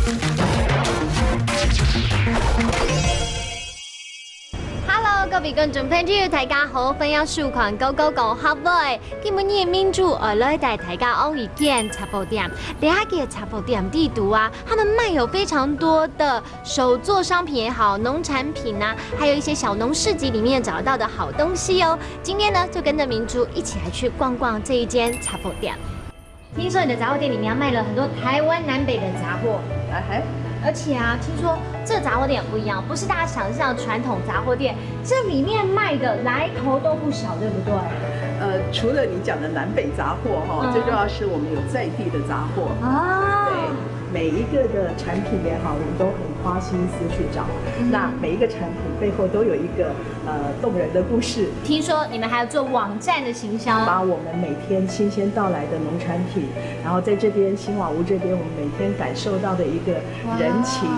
各位觀眾朋友，大家好，歡迎收看《高高講學會》。今日嘅民主來帶大家往一間茶鋪店，兩個茶鋪店地圖啊，他們賣有非常多的手作商品也好，農產品啊，還有一些小農市集裡面找到的好東西哦。今天呢，就跟着民主一起來去逛逛這一間茶鋪店。聽說你的雜貨店裡面賣了很多台灣南北的雜貨，而且啊，聽說這雜貨店不一樣，不是大家想象的傳統雜貨店，這裡面賣的來頭都不小，對不對？除了你講的南北雜貨哈，最重要是我們有在地的雜貨啊。對，每一個的產品也好，我們都很花心思去找。那每一個產品背後都有一個動人的故事。聽說你們還有做網站的行銷，把我們每天新鮮到來的農產品，然後在這邊新瓦屋這邊，我們每天感受到的一個人情。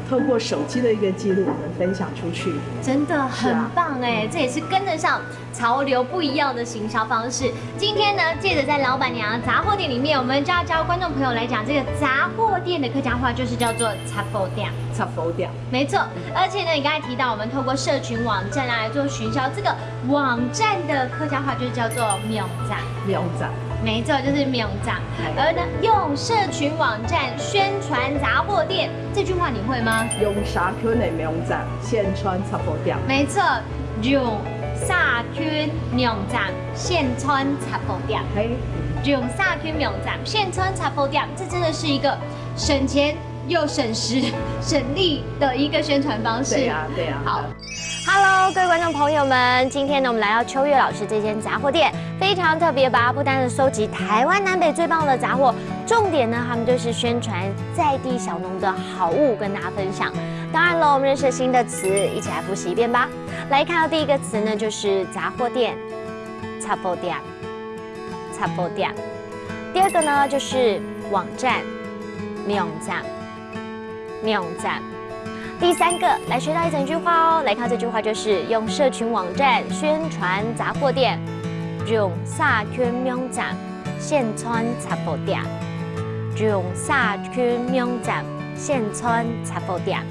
透過手機的一個記錄，我們分享出去，真的很棒哎！這也是跟得上潮流不一樣的行銷方式。今天呢，借着在老闆娘雜貨店裡面，我們就要教觀眾朋友來講，這個雜貨店的客家話就是叫做茶鋪店。茶鋪店，沒錯。而且呢，你剛才提到我們透過社群網站來做行銷，這個網站的客家話就是叫做苗站。苗站。沒錯，就是苗站。而呢，用社群網站宣傳雜貨店，這句話你會嗎？用社群的苗站宣傳雜貨店。沒錯，用社群苗站宣傳雜貨店。用社群苗站宣傳雜貨店，這真的是一個省錢又省時省力的一個宣傳方式。對呀，對呀。好。Hello， 各位觀眾朋友們，今天呢，我們來到秋月老師這間雜貨店，非常特別吧？不單是收集台灣南北最棒的雜貨，重點呢，他們就是宣傳在地小農的好物，跟大家分享。當然了，我們認識新的詞，一起來複習一遍吧。來看到第一個詞呢，就是雜貨店，茶鋪店，茶鋪店。第二個呢，就是網站，網站，網站。第三個，來學到一整句話哦。來看這句話就是用社群網站宣傳雜貨店，用社群網站宣傳雜貨店，用社群網站宣傳雜貨店。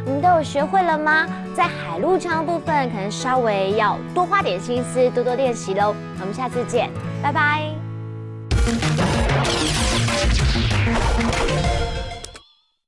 你們都有學會了嗎？在海陸腔部分，可能稍微要多花點心思，多多練習嘍。我們下次見，拜拜。